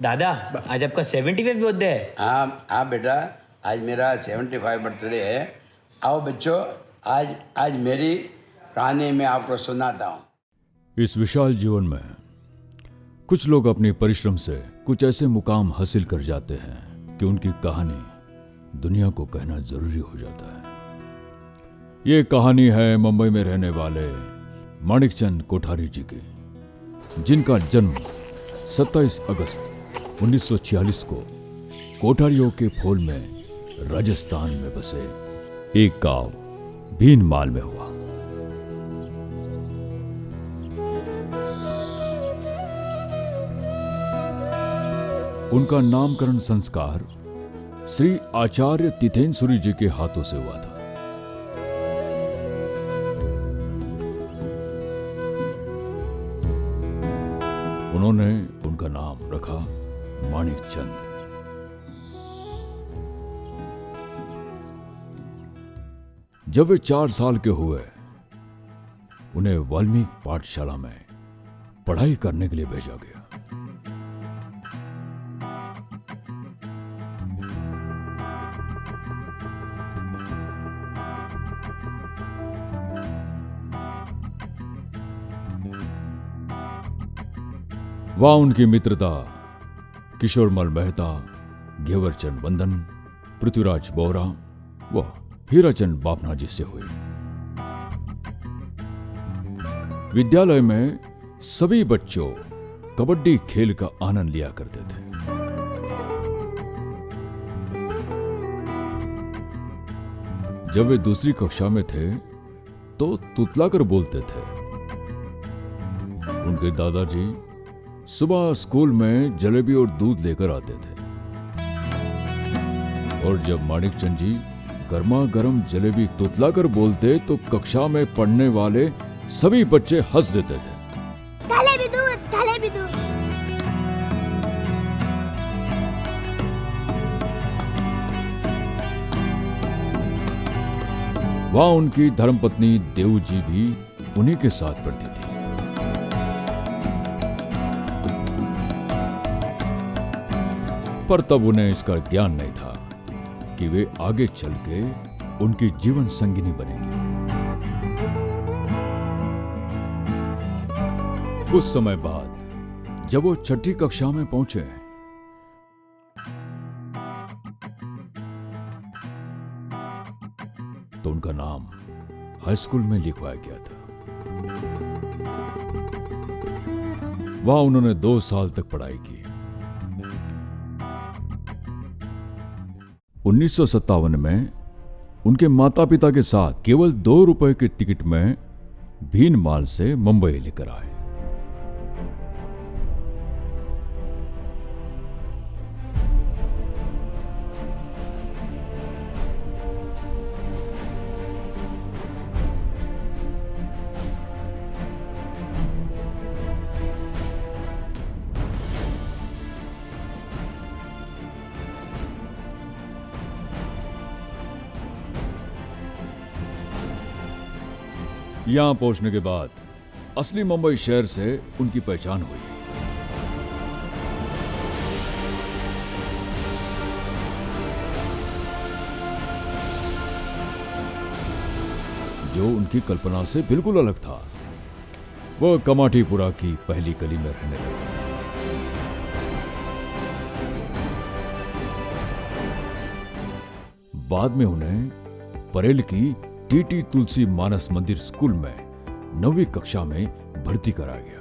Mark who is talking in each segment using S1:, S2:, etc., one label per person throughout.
S1: दादा, आज आपका 75 बर्थडे है।
S2: हाँ हाँ बेटा, आज मेरा 75 बर्थडे है। आओ बच्चों, आज आज मेरी कहानी मैं आपको सुनाता हूँ।
S3: इस विशाल जीवन में कुछ लोग अपने परिश्रम से कुछ ऐसे मुकाम हासिल कर जाते हैं कि उनकी कहानी दुनिया को कहना जरूरी हो जाता है। ये कहानी है मुंबई में रहने वाले माणिकचंद कोठारी जी की, जिनका जन्म 27 अगस्त 1946 को कोठारियों के फोल में राजस्थान में बसे एक गांव भीनमाल में हुआ। उनका नामकरण संस्कार श्री आचार्य तिथेनसुरी जी के हाथों से हुआ था। उन्होंने उनका नाम रखा माणिकचंद। जब वे 4 साल के हुए, उन्हें वाल्मीकि पाठशाला में पढ़ाई करने के लिए भेजा गया। वहां उनकी मित्रता किशोरमल मेहता, घेवरचंद वंदन, पृथ्वीराज बोहरा व हीराचंद बापना जी से हुई। विद्यालय में सभी बच्चों कबड्डी खेल का आनंद लिया करते थे। जब वे दूसरी कक्षा में थे तो तुतलाकर बोलते थे। उनके दादाजी सुबह स्कूल में जलेबी और दूध लेकर आते थे, और जब माणिकचंद जी गर्मा गर्म जलेबी तुतलाकर बोलते तो कक्षा में पढ़ने वाले सभी बच्चे हंस देते थे।
S4: जलेबी दूध, जलेबी दूध।
S3: वहां उनकी धर्मपत्नी देऊ जी भी उन्हीं के साथ पढ़ती थी। पर तब उन्हें इसका ज्ञान नहीं था कि वे आगे चल के उनकी जीवन संगिनी बनेगी। कुछ समय बाद जब वो 6ठी कक्षा में पहुंचे तो उनका नाम हाई स्कूल में लिखवाया गया था। वहां उन्होंने 2 साल तक पढ़ाई की। 1957 में उनके माता पिता के साथ केवल 2 रुपए के टिकट में भीनमाल से मुंबई लेकर आए। यहां पहुंचने के बाद असली मुंबई शहर से उनकी पहचान हुई। जो उनकी कल्पना से बिल्कुल अलग था। वह कमाटीपुरा की पहली गली में रहने लगे। बाद में उन्हें परेल की टीटी तुलसी मानस मंदिर स्कूल में 9वीं कक्षा में भर्ती कराया गया।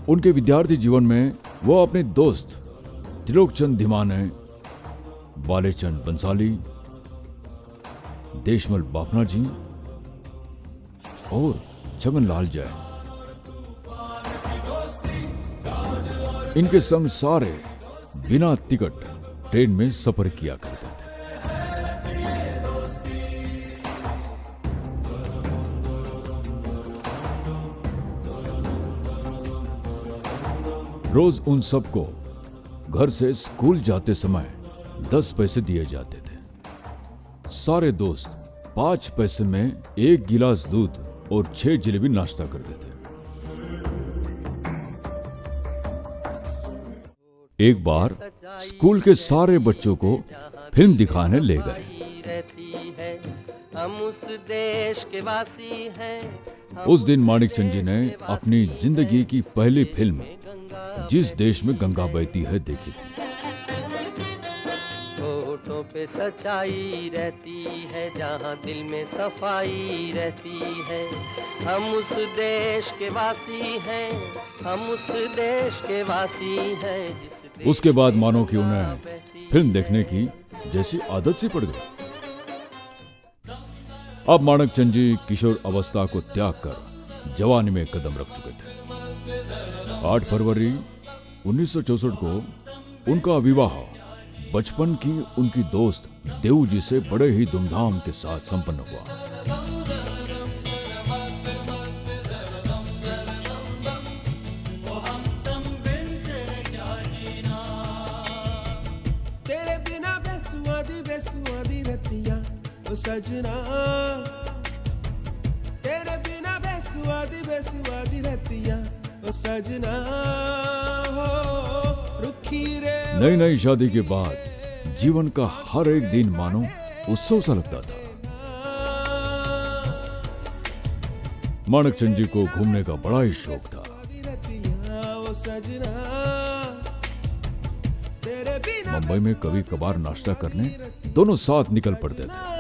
S3: उनके विद्यार्थी जीवन में वो अपने दोस्त त्रिलोकचंद धिमाने, बालेचंद बंसाली, देशमल बापना जी और छगनलाल जैन, इनके संग सारे बिना टिकट ट्रेन में सफर किया करते थे। रोज उन सबको घर से स्कूल जाते समय 10 पैसे दिए जाते थे। सारे दोस्त 5 पैसे में 1 गिलास दूध और 6 जलेबी नाश्ता करते थे। एक बार स्कूल के सारे बच्चों को फिल्म दिखाने ले गए।
S5: हम उस देश के वासी हैं।
S3: उस दिन माणिकचंद जी ने अपनी जिंदगी की पहली फिल्म जिस देश में गंगा बहती है देखी थी।
S5: होठों पे सच्चाई रहती है, जहाँ दिल में सफाई रहती है। हम उस देश के वासी हैं, हम उस देश के वासी हैं।
S3: उसके बाद मानो कि उन्हें फिल्म देखने की जैसी आदत सी पड़ गई। अब माणिकचंद जी किशोर अवस्था को त्याग कर जवानी में कदम रख चुके थे। 8 फरवरी 1964 को उनका विवाह बचपन की उनकी दोस्त देऊ जी से बड़े ही धूमधाम के साथ संपन्न हुआ।
S6: तेरे बिना बेसुआदी रतिया ओ सजना, तेरे बिना बेसुआदी रतिया ओ सजना हो रुखी रे।
S3: नई नई शादी के बाद जीवन का हर एक दिन मानो उत्सव सा लगता था। माणिकचंद जी को घूमने का बड़ा ही शौक था। मुंबई में कभी कभार नाश्ता करने दोनों साथ निकल पड़ते थे।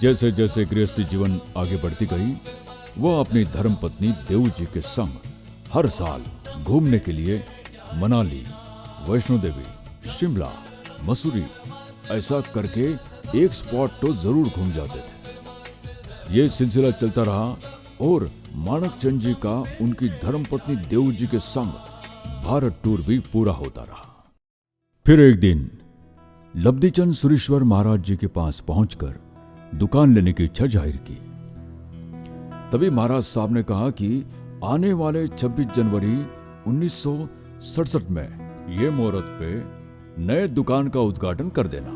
S3: जैसे जैसे गृहस्थी जीवन आगे बढ़ती गई, वह अपनी धर्मपत्नी देऊ जी के संग हर साल घूमने के लिए मनाली, वैष्णो देवी, शिमला, मसूरी ऐसा करके एक स्पॉट तो जरूर घूम जाते थे। ये सिलसिला चलता रहा और माणिकचंद जी का उनकी धर्मपत्नी देऊ जी के संग भारत टूर भी पूरा होता रहा। फिर एक दिन लब्धिचंद सुरेश्वर महाराज जी के पास पहुंचकर दुकान लेने की इच्छा जाहिर की। तभी महाराज साहब ने कहा कि आने वाले 26 जनवरी 1967 में ये मुहूर्त पे नए दुकान का उद्घाटन कर देना।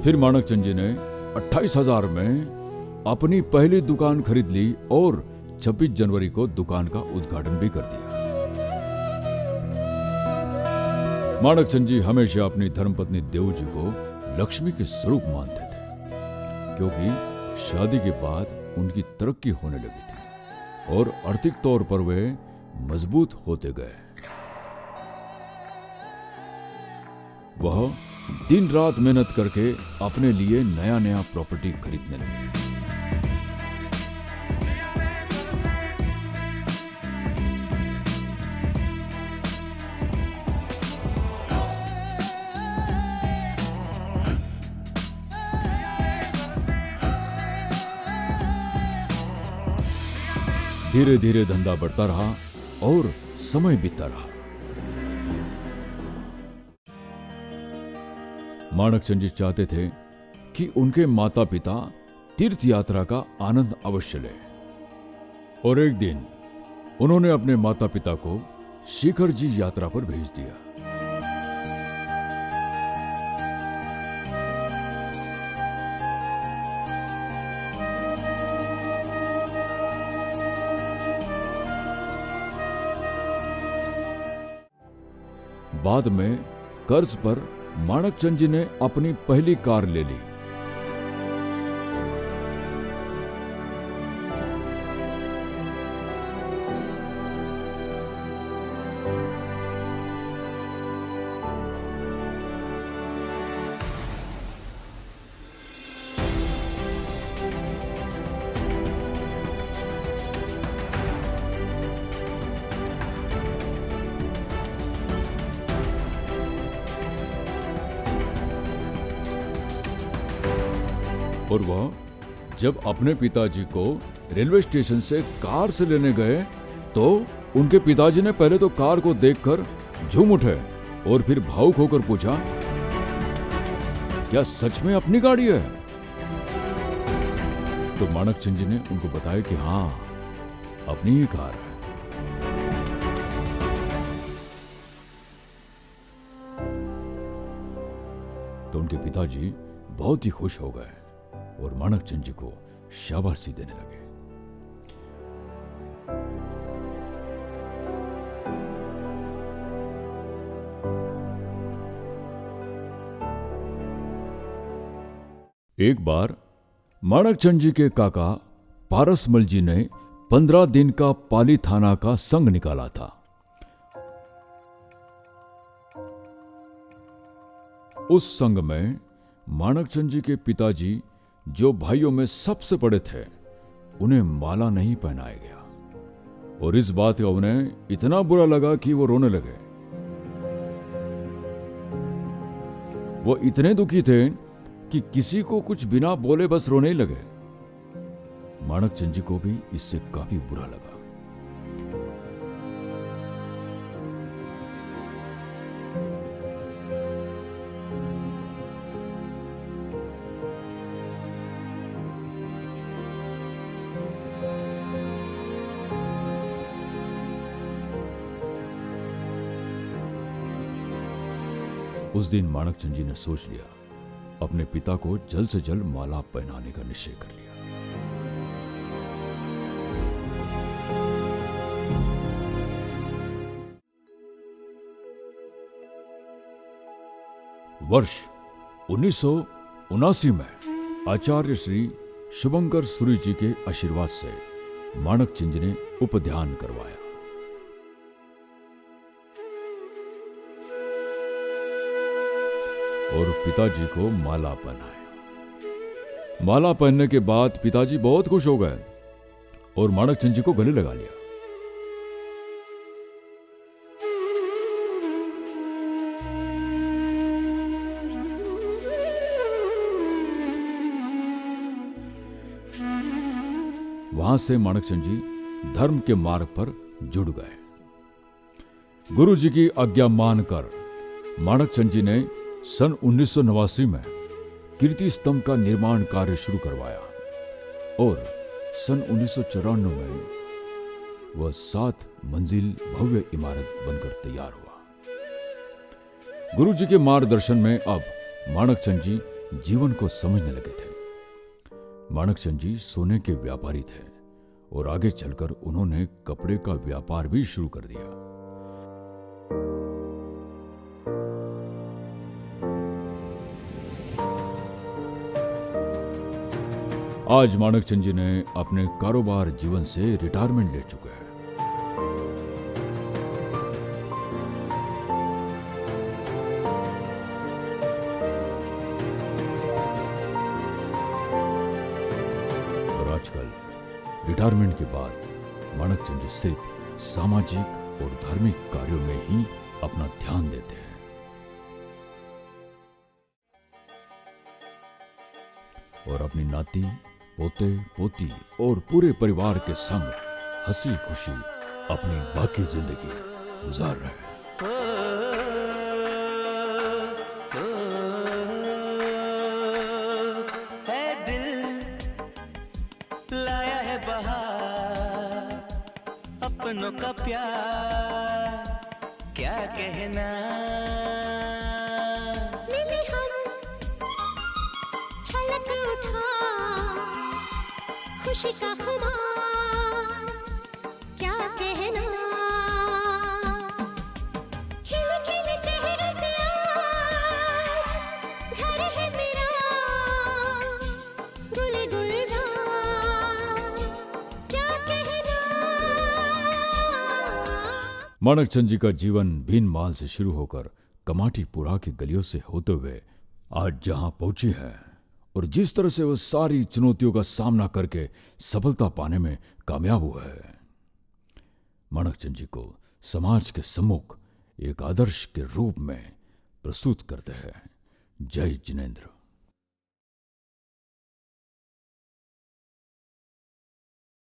S3: फिर माणिकचंद जी ने 28,000 में अपनी पहली दुकान खरीद ली और 26 जनवरी को दुकान का उद्घाटन भी कर दिया। माणिकचंद जी हमेशा अपनी धर्मपत्नी देऊ जी को लक्ष्मी के स्वरूप मानते थे, क्योंकि शादी के बाद उनकी तरक्की होने लगी थी और आर्थिक तौर पर वे मजबूत होते गए। वह दिन रात मेहनत करके अपने लिए नया नया प्रॉपर्टी खरीदने लगे। धीरे धीरे धंधा बढ़ता रहा और समय बीतता रहा। माणिकचंद जी चाहते थे कि उनके माता पिता तीर्थ यात्रा का आनंद अवश्य लें, और एक दिन उन्होंने अपने माता पिता को शिखर जी यात्रा पर भेज दिया। बाद में कर्ज पर माणिकचंद जी ने अपनी पहली कार ले ली। और वह जब अपने पिताजी को रेलवे स्टेशन से कार से लेने गए तो उनके पिताजी ने पहले तो कार को देखकर झूम उठे और फिर भावुक होकर पूछा, क्या सच में अपनी गाड़ी है? तो माणिकचंद जी ने उनको बताया कि हाँ, अपनी ही कार है। तो उनके पिताजी बहुत ही खुश हो गए और माणकचंद जी को शाबाशी देने लगे। एक बार माणकचंद जी के काका पारसमल जी ने 15 दिन का पाली थाना का संघ निकाला था। उस संघ में माणकचंद जी के पिताजी, जो भाइयों में सबसे बड़े थे, उन्हें माला नहीं पहनाया गया और इस बात का उन्हें इतना बुरा लगा कि वो रोने लगे। वो इतने दुखी थे कि किसी को कुछ बिना बोले बस रोने ही लगे। माणकचंद जी को भी इससे काफी बुरा लगा। उस दिन माणकचंद जी ने सोच लिया, अपने पिता को जल्द से जल्द माला पहनाने का निश्चय कर लिया। वर्ष 1979 में आचार्य श्री शुभंकर सूरी जी के आशीर्वाद से माणकचंद जी ने उपध्यान करवाया। और पिताजी को माला पहनाया। माला पहनने के बाद पिताजी बहुत खुश हो गए और माणकचंद जी को गले लगा लिया। वहां से माणकचंद जी धर्म के मार्ग पर जुड़ गए। गुरु जी की आज्ञा मानकर माणकचंद जी ने सन 1989 में कीर्ति स्तंभ का निर्माण कार्य शुरू करवाया और सन 1994 में वह 7 मंजिल भव्य इमारत बनकर तैयार हुआ। गुरु जी के मार्गदर्शन में अब माणकचंद जी जीवन को समझने लगे थे। माणकचंद जी सोने के व्यापारी थे और आगे चलकर उन्होंने कपड़े का व्यापार भी शुरू कर दिया। आज माणकचंद जी ने अपने कारोबार जीवन से रिटायरमेंट ले चुके हैं। और आजकल रिटायरमेंट के बाद माणकचंद जी सिर्फ सामाजिक और धार्मिक कार्यों में ही अपना ध्यान देते हैं। और अपनी नाती, पोते, पोती और पूरे परिवार के संग हंसी खुशी अपनी बाकी जिंदगी गुजार रहे हैं।
S5: है दिल लाया है बहार, अपनों का प्यार क्या कहना।
S4: मिले हम छलक उठा खुशी का खुमार क्या कहना। खिल खिल चेहरे से आज घर है मेरा गुल गुलजार क्या कहना।
S3: माणकचंद जी का जीवन भीन माल से शुरू होकर कमाटीपुरा की गलियों से होते हुए आज जहां पहुंची है और जिस तरह से वह सारी चुनौतियों का सामना करके सफलता पाने में कामयाब हुआ है, माणकचंद जी को समाज के सम्मुख एक आदर्श के रूप में प्रस्तुत करते हैं। जय जिनेंद्र।